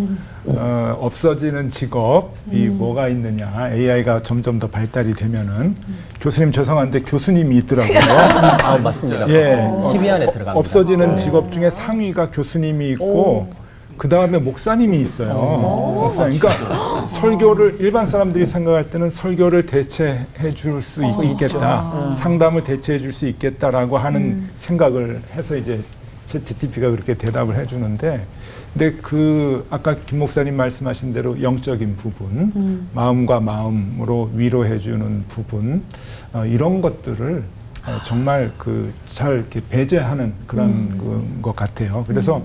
없어지는 직업이 뭐가 있느냐. AI가 점점 더 발달이 되면은 교수님 죄송한데 교수님이 있더라고요. 맞습니다. 예. 10위 안에 들어갑니다. 없어지는 직업 중에 상위가 교수님이 있고 그 다음에 목사님이 있어요. 목사님. 그러니까 설교를 일반 사람들이 생각할 때는 설교를 대체해 줄 수 있겠다. 상담을 대체해 줄 수 있겠다라고 하는 생각을 해서 이제 GTP가 그렇게 대답을 해주는데, 근데 그 아까 김 목사님 말씀하신 대로 영적인 부분, 마음과 마음으로 위로해주는 부분, 이런 것들을 정말 그 잘 이렇게 배제하는 그런 것 같아요. 그래서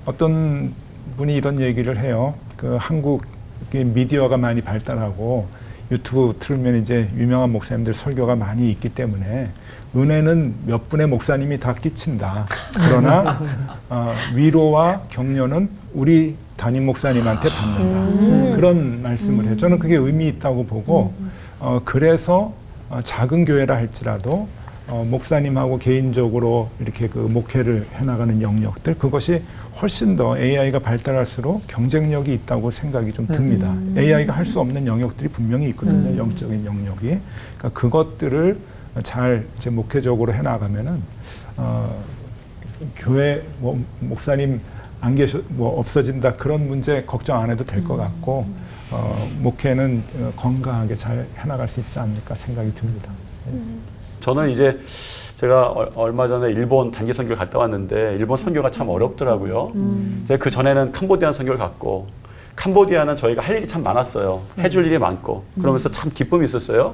어떤 분이 이런 얘기를 해요. 그 한국 미디어가 많이 발달하고 유튜브 틀면 이제 유명한 목사님들 설교가 많이 있기 때문에 은혜는 몇 분의 목사님이 다 끼친다. 그러나 위로와 격려는 우리 담임 목사님한테 받는다. 그런 말씀을 해요. 저는 그게 의미 있다고 보고 그래서 작은 교회라 할지라도 목사님하고 개인적으로 이렇게 그 목회를 해나가는 영역들, 그것이 훨씬 더 AI가 발달할수록 경쟁력이 있다고 생각이 좀 듭니다. AI가 할 수 없는 영역들이 분명히 있거든요. 영적인 영역이. 그러니까 그것들을 잘 이제 목회적으로 해나가면은 교회 목사님 안 계셔 없어진다 그런 문제 걱정 안 해도 될 것 같고 목회는 건강하게 잘 해나갈 수 있지 않을까 생각이 듭니다. 저는 이제 제가 얼마 전에 일본 단기 선교를 갔다 왔는데 일본 선교가 참 어렵더라고요. 제가 그 전에는 캄보디아 선교를 갔고 캄보디아는 저희가 할 일이 참 많았어요. 해줄 일이 많고 그러면서 참 기쁨이 있었어요.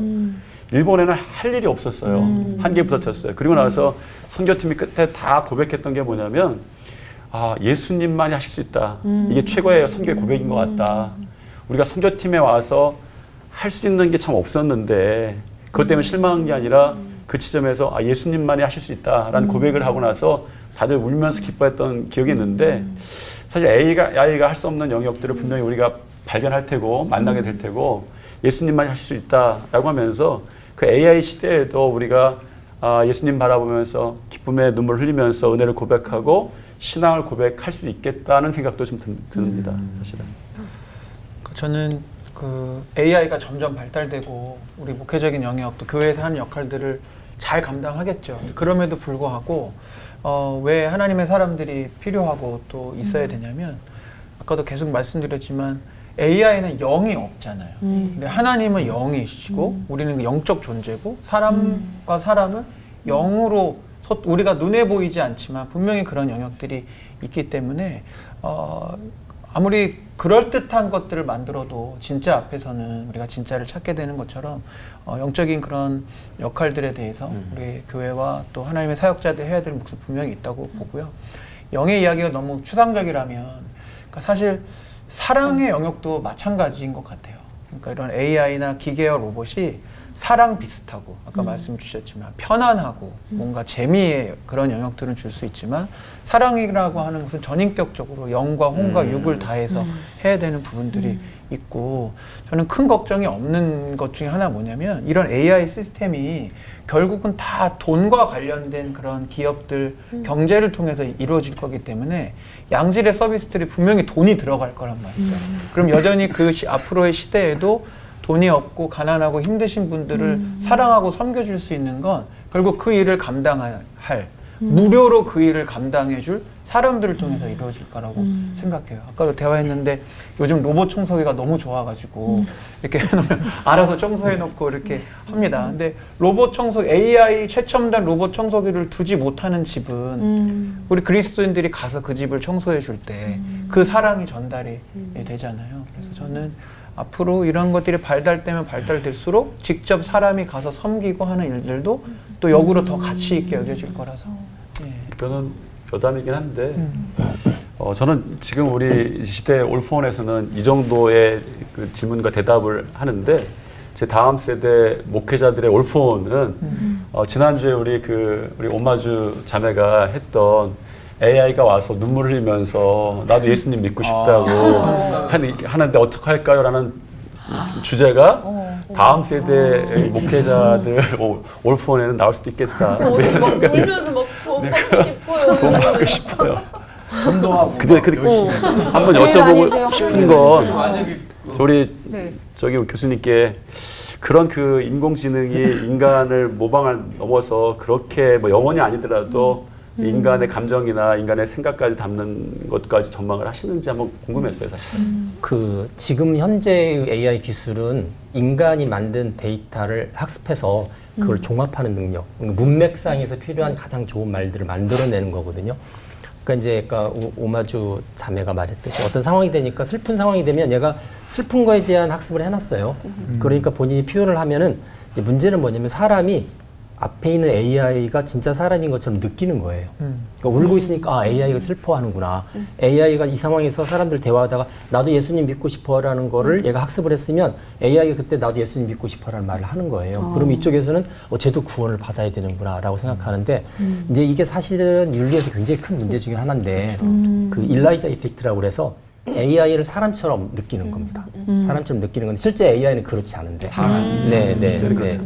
일본에는 할 일이 없었어요. 한계에 부딪혔어요. 그리고 나서 선교팀이 끝에 다 고백했던 게 뭐냐면 예수님만이 하실 수 있다. 이게 최고의 선교의 고백인 것 같다. 우리가 선교팀에 와서 할 수 있는 게 참 없었는데 그것 때문에 실망한 게 아니라 그 지점에서 예수님만이 하실 수 있다라는 고백을 하고 나서 다들 울면서 기뻐했던 기억이 있는데 사실 AI가 할 수 없는 영역들을 분명히 우리가 발견할 테고 만나게 될 테고 예수님만이 하실 수 있다라고 하면서 그 AI 시대에도 우리가 예수님 바라보면서 기쁨의 눈물을 흘리면서 은혜를 고백하고 신앙을 고백할 수 있겠다는 생각도 좀 듭니다. 사실은. 저는 그 AI가 점점 발달되고 우리 목회적인 영역 또 교회에서 하는 역할들을 잘 감당하겠죠. 그럼에도 불구하고 왜 하나님의 사람들이 필요하고 또 있어야 되냐면 아까도 계속 말씀드렸지만 AI는 영이 없잖아요. 근데 하나님은 영이시고 우리는 그 영적 존재고 사람과 사람은 영으로 우리가 눈에 보이지 않지만 분명히 그런 영역들이 있기 때문에 아무리 그럴듯한 것들을 만들어도 진짜 앞에서는 우리가 진짜를 찾게 되는 것처럼 영적인 그런 역할들에 대해서 우리 교회와 또 하나님의 사역자들이 해야 될 몫은 분명히 있다고 보고요. 영의 이야기가 너무 추상적이라면 그러니까 사실 사랑의 영역도 마찬가지인 것 같아요. 그러니까 이런 AI나 기계와 로봇이 사랑 비슷하고 아까 말씀 주셨지만 편안하고 뭔가 재미의 그런 영역들은 줄 수 있지만 사랑이라고 하는 것은 전인격적으로 영과 혼과 육을 다해서 해야 되는 부분들이 있고 저는 큰 걱정이 없는 것 중에 하나 뭐냐면 이런 AI 시스템이 결국은 다 돈과 관련된 그런 기업들 경제를 통해서 이루어질 거기 때문에 양질의 서비스들이 분명히 돈이 들어갈 거란 말이죠. 그럼 여전히 그 앞으로의 시대에도 돈이 없고 가난하고 힘드신 분들을 사랑하고 섬겨줄 수 있는 건 결국 그 일을 감당할 무료로 그 일을 감당해줄 사람들을 통해서 이루어질 거라고 생각해요. 아까도 대화했는데 요즘 로봇 청소기가 너무 좋아가지고 이렇게 해놓으면 알아서 청소해놓고 이렇게 합니다. 근데 로봇 청소 AI 최첨단 로봇 청소기를 두지 못하는 집은 우리 그리스도인들이 가서 그 집을 청소해줄 때 그 사랑이 전달이 되잖아요. 그래서 저는 앞으로 이런 것들이 발달되면 발달될수록 직접 사람이 가서 섬기고 하는 일들도 또 역으로 더 가치 있게 여겨질 거라서. 예. 이거는 교담이긴 한데 저는 지금 우리 시대 올포원에서는 이 정도의 그 질문과 대답을 하는데 제 다음 세대 목회자들의 올포원은 지난주에 우리 오마주 자매가 했던 AI가 와서 눈물 흘리면서 나도 예수님 믿고 싶다고 하는데 어떡할까요? 라는 주제가 다음 세대 목회자들 올포원에는 나올 수도 있겠다. 울면서 막 구원받고 싶어요. 공부하고 싶어요. 전도하고 한번 여쭤보고 싶은 건 만약에 우리 네. 저기 교수님께 그런 그 인공지능이 인간을 모방을 넘어서 그렇게 뭐 영원히 아니더라도 인간의 감정이나 인간의 생각까지 담는 것까지 전망을 하시는지 한번 궁금했어요, 사실. 그 지금 현재의 AI 기술은 인간이 만든 데이터를 학습해서 그걸 종합하는 능력, 문맥상에서 필요한 가장 좋은 말들을 만들어내는 거거든요. 그러니까 이제 오마주 자매가 말했듯이 어떤 상황이 되니까 슬픈 상황이 되면 얘가 슬픈 거에 대한 학습을 해놨어요. 그러니까 본인이 표현을 하면은 이제 문제는 뭐냐면 사람이 앞에 있는 AI가 진짜 사람인 것처럼 느끼는 거예요. 그러니까 울고 있으니까 AI가 슬퍼하는구나. AI가 이 상황에서 사람들 대화하다가 나도 예수님 믿고 싶어라는 거를 얘가 학습을 했으면 AI가 그때 나도 예수님 믿고 싶어라는 말을 하는 거예요. 그럼 이쪽에서는 쟤도 구원을 받아야 되는구나라고 생각하는데 이제 이게 사실은 윤리에서 굉장히 큰 문제 중에 하나인데 그 일라이자 이펙트라고 그래서 AI를 사람처럼 느끼는 겁니다. 사람처럼 느끼는 건데 실제 AI는 그렇지 않은데. 네.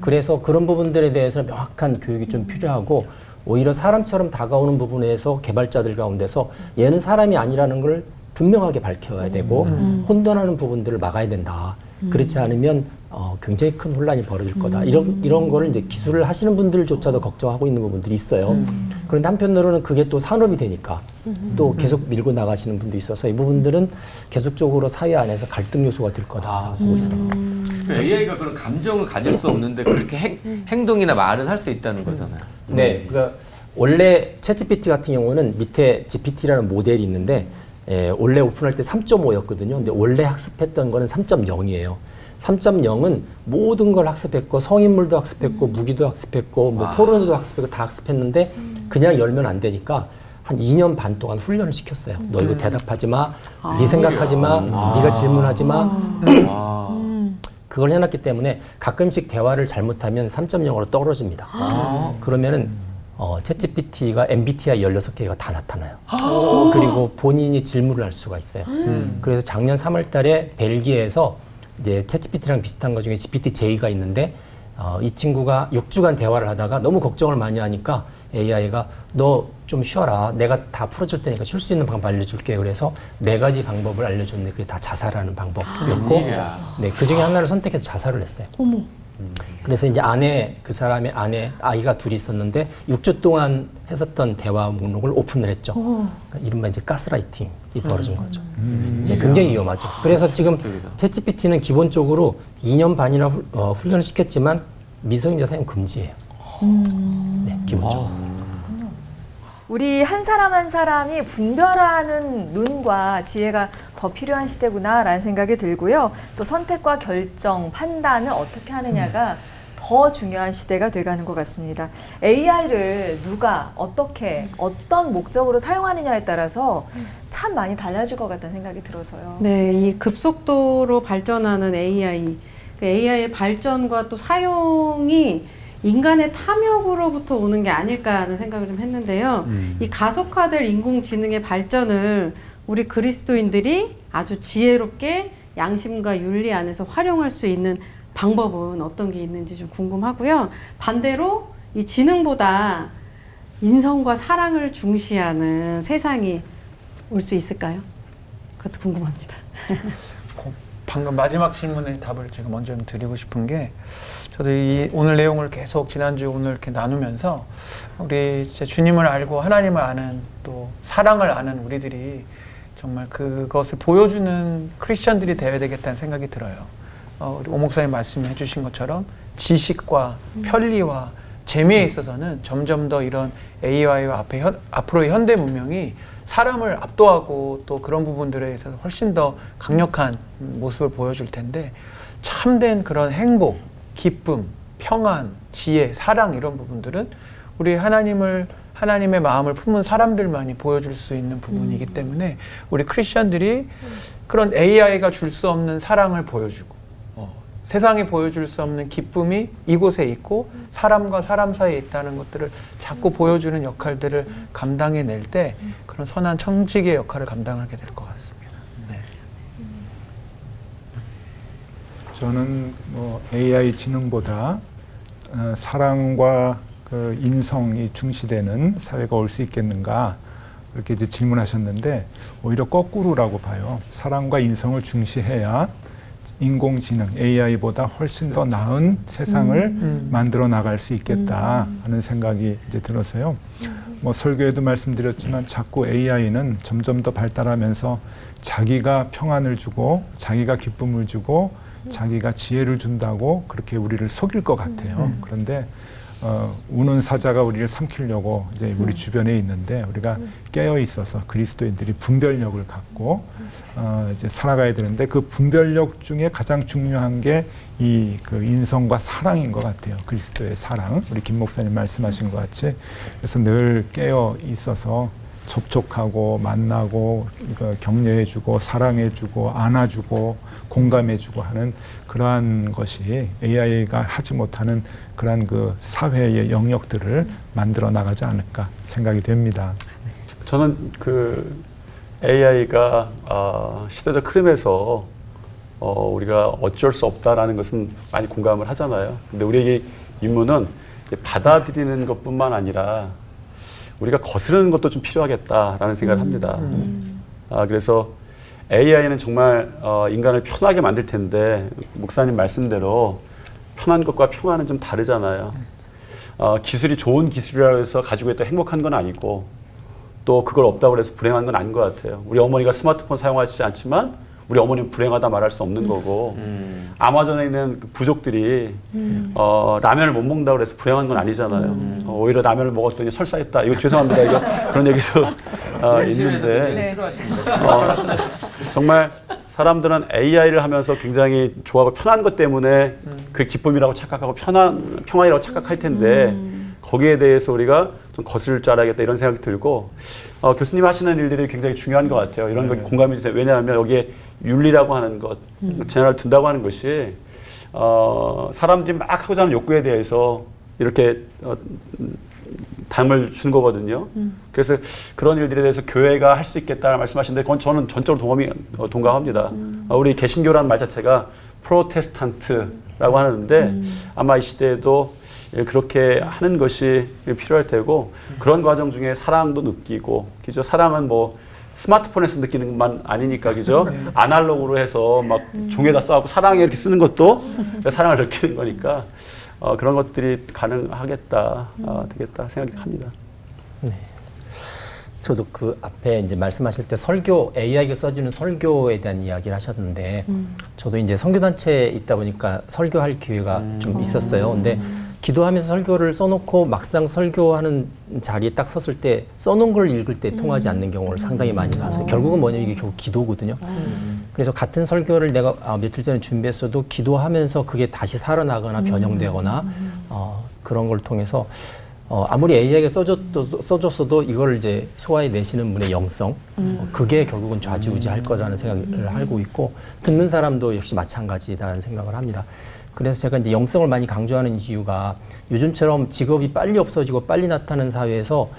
그래서 그런 부분들에 대해서 명확한 교육이 좀 필요하고 오히려 사람처럼 다가오는 부분에서 개발자들 가운데서 얘는 사람이 아니라는 걸 분명하게 밝혀야 되고 혼돈하는 부분들을 막아야 된다. 그렇지 않으면 굉장히 큰 혼란이 벌어질 거다. 이런 거를 이제 기술을 하시는 분들조차도 걱정하고 있는 부분들이 있어요. 그런데 한편으로는 그게 또 산업이 되니까 또 계속 밀고 나가시는 분도 있어서 이 부분들은 계속적으로 사회 안에서 갈등 요소가 될 거다 보고 있습니다. AI가 그런 감정을 가질 수 없는데 그렇게 행동이나 말은 할 수 있다는 거잖아요. 네, 그러니까 원래 챗GPT 같은 경우는 밑에 GPT라는 모델이 있는데 원래 오픈할 때 3.5였거든요. 근데 원래 학습했던 거는 3.0이에요. 3.0은 모든 걸 학습했고 성인물도 학습했고 무기도 학습했고 뭐 포르노도 학습했고 다 학습했는데 그냥 열면 안 되니까 한 2년 반 동안 훈련을 시켰어요. 너 이거 대답하지 마, 네 생각하지 마, 네가 질문하지 마. 그걸 해놨기 때문에 가끔씩 대화를 잘못하면 3.0으로 떨어집니다. 그러면은 챗GPT가 MBTI 16개가 다 나타나요. 그리고 본인이 질문을 할 수가 있어요. 그래서 작년 3월 달에 벨기에에서 이제 챗GPT랑 비슷한 것 중에 GPT-J가 있는데 이 친구가 6주간 대화를 하다가 너무 걱정을 많이 하니까 AI가 너 좀 쉬어라. 내가 다 풀어줄 테니까 쉴 수 있는 방법 알려줄게. 그래서 4가지 방법을 알려줬는데 그게 다 자살하는 방법이었고 네, 그 중에 하나를 선택해서 자살을 했어요. 그래서 이제 그 사람의 아이가 둘이 있었는데 6주 동안 했었던 대화 목록을 오픈을 했죠. 그러니까 이른바 이제 가스라이팅이 벌어진 거죠. 네, 굉장히 위험하죠. 그래서 지금 챗GPT는 기본적으로 2년 반이나 훈련을 시켰지만 미성년자 사용 금지예요. 네, 기본적으로. 우리 한 사람 한 사람이 분별하는 눈과 지혜가 더 필요한 시대구나라는 생각이 들고요. 또 선택과 결정, 판단을 어떻게 하느냐가 더 중요한 시대가 돼가는 것 같습니다. AI를 누가 어떻게 어떤 목적으로 사용하느냐에 따라서 참 많이 달라질 것 같다는 생각이 들어서요. 네, 이 급속도로 발전하는 AI 그 AI의 발전과 또 사용이 인간의 탐욕으로부터 오는 게 아닐까 하는 생각을 좀 했는데요. 이 가속화될 인공지능의 발전을 우리 그리스도인들이 아주 지혜롭게 양심과 윤리 안에서 활용할 수 있는 방법은 어떤 게 있는지 좀 궁금하고요. 반대로 이 지능보다 인성과 사랑을 중시하는 세상이 올 수 있을까요? 그것도 궁금합니다. 방금 마지막 질문의 답을 제가 먼저 좀 드리고 싶은 게, 저도 이 오늘 내용을 계속 지난주 오늘 이렇게 나누면서 우리 진짜 주님을 알고 하나님을 아는 또 사랑을 아는 우리들이 정말 그것을 보여주는 크리스천들이 되어야 되겠다는 생각이 들어요. 우리 오 목사님 말씀해 주신 것처럼 지식과 편리와 재미에 있어서는 점점 더 이런 AI와 앞으로의 현대 문명이 사람을 압도하고 또 그런 부분들에 있어서 훨씬 더 강력한 모습을 보여줄 텐데, 참된 그런 행복, 기쁨, 평안, 지혜, 사랑 이런 부분들은 우리 하나님의 마음을 품은 사람들만이 보여줄 수 있는 부분이기 때문에 우리 크리스천들이 그런 AI가 줄 수 없는 사랑을 보여주고 세상이 보여줄 수 없는 기쁨이 이곳에 있고 사람과 사람 사이에 있다는 것들을 자꾸 보여주는 역할들을 감당해낼 때 그런 선한 청지기의 역할을 감당하게 될 것 같습니다. 네. 저는 뭐 AI 지능보다 사랑과 그 인성이 중시되는 사회가 올 수 있겠는가, 이렇게 이제 질문하셨는데 오히려 거꾸로라고 봐요. 사랑과 인성을 중시해야 인공지능 AI보다 훨씬 더 나은 세상을 만들어 나갈 수 있겠다 하는 생각이 이제 들어서요. 뭐 설교에도 말씀드렸지만 자꾸 AI는 점점 더 발달하면서 자기가 평안을 주고 자기가 기쁨을 주고 자기가 지혜를 준다고 그렇게 우리를 속일 것 같아요. 그런데 우는 사자가 우리를 삼키려고 이제 우리 주변에 있는데, 우리가 깨어 있어서 그리스도인들이 분별력을 갖고 이제 살아가야 되는데, 그 분별력 중에 가장 중요한 게 이 그 인성과 사랑인 것 같아요. 그리스도의 사랑, 우리 김 목사님 말씀하신 것 같이. 그래서 늘 깨어 있어서 접촉하고 만나고 격려해주고 사랑해주고 안아주고 공감해주고 하는 그러한 것이 AI가 하지 못하는 그러한 그 사회의 영역들을 만들어 나가지 않을까 생각이 됩니다. 저는 그 AI가 시대적 흐름에서 우리가 어쩔 수 없다라는 것은 많이 공감을 하잖아요. 근데 우리에게 임무는 받아들이는 것뿐만 아니라 우리가 거스르는 것도 좀 필요하겠다라는 생각을 합니다. 그래서 AI는 정말 인간을 편하게 만들 텐데, 목사님 말씀대로 편한 것과 평안은 좀 다르잖아요. 기술이 좋은 기술이라고 해서 가지고 있다 행복한 건 아니고, 또 그걸 없다고 해서 불행한 건 아닌 것 같아요. 우리 어머니가 스마트폰 사용하시지 않지만 우리 어머니는 불행하다 말할 수 없는 거고, 아마존에 있는 그 부족들이 라면을 못 먹는다고 해서 불행한 건 아니잖아요. 오히려 라면을 먹었더니 설사했다. 이거 죄송합니다. 이거 그런 얘기도 있는데, 정말 사람들은 AI를 하면서 굉장히 좋아하고 편한 것 때문에 그 기쁨이라고 착각하고 평안이라고 착각할 텐데, 거기에 대해서 우리가 좀 거스를 줄 알아야겠다 이런 생각이 들고, 교수님 하시는 일들이 굉장히 중요한 것 같아요. 이런 거 공감이 돼요. 왜냐하면 여기에 윤리라고 하는 것, 제한을 둔다고 하는 것이 사람들이 막 하고자 하는 욕구에 대해서 이렇게 담을 주는 거거든요. 그래서 그런 일들에 대해서 교회가 할 수 있겠다는 말씀하시는데, 그건 저는 전적으로 동감합니다. 우리 개신교라는 말 자체가 프로테스탄트라고 하는데, 아마 이 시대에도 그렇게 하는 것이 필요할 테고, 그런 과정 중에 사랑도 느끼고, 그죠? 사랑은 뭐 스마트폰에서 느끼는 것만 아니니까, 그죠? 아날로그로 해서 막 종에다 써갖고 사랑해 이렇게 쓰는 것도 사랑을 느끼는 거니까, 그런 것들이 가능하겠다, 되겠다 생각이 합니다. 네. 저도 그 앞에 이제 말씀하실 때 설교, AI가 써주는 설교에 대한 이야기를 하셨는데, 저도 이제 선교단체에 있다 보니까 설교할 기회가 좀 있었어요. 근데 기도하면서 설교를 써놓고 막상 설교하는 자리에 딱 섰을 때 써놓은 걸 읽을 때 통하지 않는 경우를 상당히 많이 봤어요. 결국은 뭐냐면 이게 결국 기도거든요. 그래서 같은 설교를 내가 며칠 전에 준비했어도 기도하면서 그게 다시 살아나거나 변형되거나 그런 걸 통해서 아무리 AI가 써줬어도 이걸 이제 소화해 내시는 분의 영성, 그게 결국은 좌지우지할 거라는 생각을 하고 있고, 듣는 사람도 역시 마찬가지다라는 생각을 합니다. 그래서 제가 이제 영성을 많이 강조하는 이유가, 요즘처럼 직업이 빨리 없어지고 빨리 나타나는 사회에서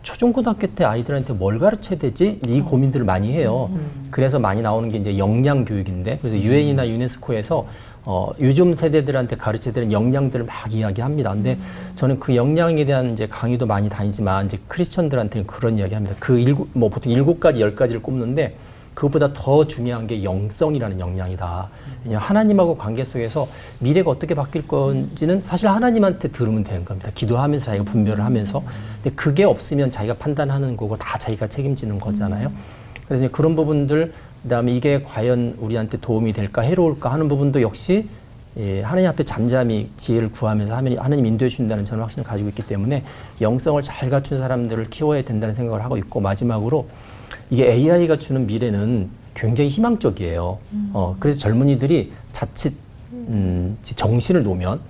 초중고등학교 때 아이들한테 뭘 가르쳐야 되지? 이 고민들을 많이 해요. 그래서 많이 나오는 게 이제 역량 교육인데, 그래서 유엔이나 유네스코에서 요즘 세대들한테 가르쳐야 되는 역량들을 막 이야기합니다. 근데 저는 그 역량에 대한 이제 강의도 많이 다니지만, 이제 크리스천들한테는 그런 이야기합니다. 보통 7가지, 10가지를 꼽는데, 그것보다 더 중요한 게 영성이라는 역량이다. 왜냐하면 하나님하고 관계 속에서 미래가 어떻게 바뀔 건지는 사실 하나님한테 들으면 되는 겁니다. 기도하면서 자기가 분별을 하면서. 근데 그게 없으면 자기가 판단하는 거고 다 자기가 책임지는 거잖아요. 그래서 이제 그런 부분들, 그다음에 이게 과연 우리한테 도움이 될까, 해로울까 하는 부분도 역시 하나님 앞에 잠잠히 지혜를 구하면서 하나님 인도해 준다는 저는 확신을 가지고 있기 때문에 영성을 잘 갖춘 사람들을 키워야 된다는 생각을 하고 있고, 마지막으로 이게 AI가 주는 미래는 굉장히 희망적이에요. 그래서 젊은이들이 자칫 정신을 놓으면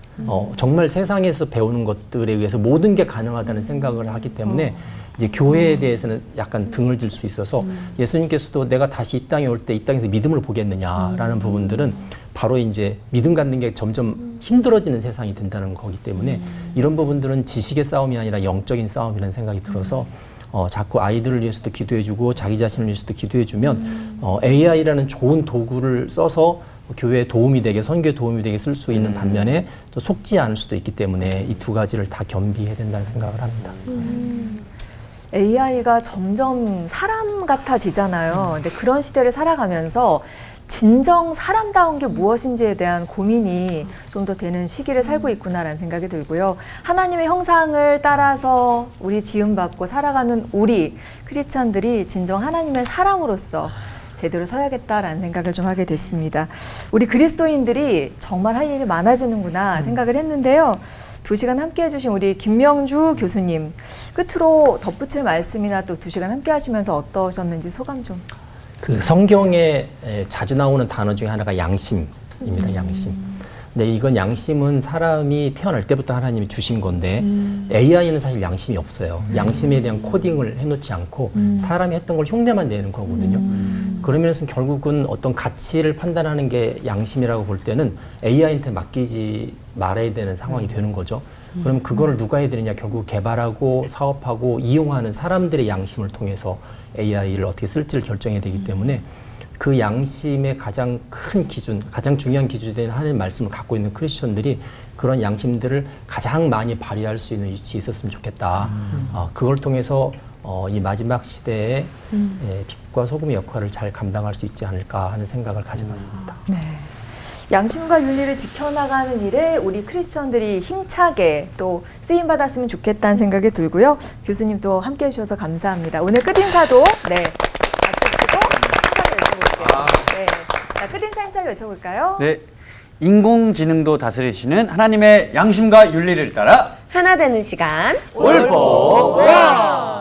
정말 세상에서 배우는 것들에 의해서 모든 게 가능하다는 생각을 하기 때문에 이제 교회에 대해서는 약간 등을 질 수 있어서, 예수님께서도 내가 다시 이 땅에 올 때 이 땅에서 믿음을 보겠느냐라는 부분들은 바로 이제 믿음 갖는 게 점점 힘들어지는 세상이 된다는 거기 때문에, 이런 부분들은 지식의 싸움이 아니라 영적인 싸움이라는 생각이 들어서 자꾸 아이들을 위해서도 기도해주고 자기 자신을 위해서도 기도해주면 AI라는 좋은 도구를 써서 교회에 도움이 되게, 선교에 도움이 되게 쓸 수 있는 반면에 또 속지 않을 수도 있기 때문에 이 2가지를 다 겸비해야 된다는 생각을 합니다. AI가 점점 사람 같아지잖아요. 근데 그런 시대를 살아가면서 진정 사람다운 게 무엇인지에 대한 고민이 좀 더 되는 시기를 살고 있구나라는 생각이 들고요. 하나님의 형상을 따라서 우리 지음받고 살아가는 우리 크리스찬들이 진정 하나님의 사람으로서 제대로 서야겠다라는 생각을 좀 하게 됐습니다. 우리 그리스도인들이 정말 할 일이 많아지는구나 생각을 했는데요. 2시간 함께 해주신 우리 김명주 교수님, 끝으로 덧붙일 말씀이나 또 2시간 함께 하시면서 어떠셨는지 소감 좀. 그 성경에 자주 나오는 단어 중에 하나가 양심입니다. 양심. 근데 이건 양심은 사람이 태어날 때부터 하나님이 주신 건데, AI는 사실 양심이 없어요. 양심에 대한 코딩을 해놓지 않고 사람이 했던 걸 흉내만 내는 거거든요. 그러면서 결국은 어떤 가치를 판단하는 게 양심이라고 볼 때는 AI한테 맡기지 말아야 되는 상황이 되는 거죠. 그럼 그거를 누가 해야 되느냐? 결국 개발하고 사업하고 이용하는 사람들의 양심을 통해서 AI를 어떻게 쓸지를 결정해야 되기 때문에, 그 양심의 가장 큰 기준, 가장 중요한 기준이 되는 하나님의 말씀을 갖고 있는 크리스천들이 그런 양심들을 가장 많이 발휘할 수 있는 위치에 있었으면 좋겠다. 그걸 통해서 이 마지막 시대에 빛과 소금의 역할을 잘 감당할 수 있지 않을까 하는 생각을 가져봤습니다. 네. 양심과 윤리를 지켜나가는 일에 우리 크리스천들이 힘차게 또 쓰임받았으면 좋겠다는 생각이 들고요. 교수님 또 함께해 주셔서 감사합니다. 오늘 끝인사도 박수 치고 힘차게 외쳐볼게요. 네. 자, 끝인사 힘차게 외쳐볼까요? 네. 인공지능도 다스리시는 하나님의 양심과 윤리를 따라 하나 되는 시간 올포 와!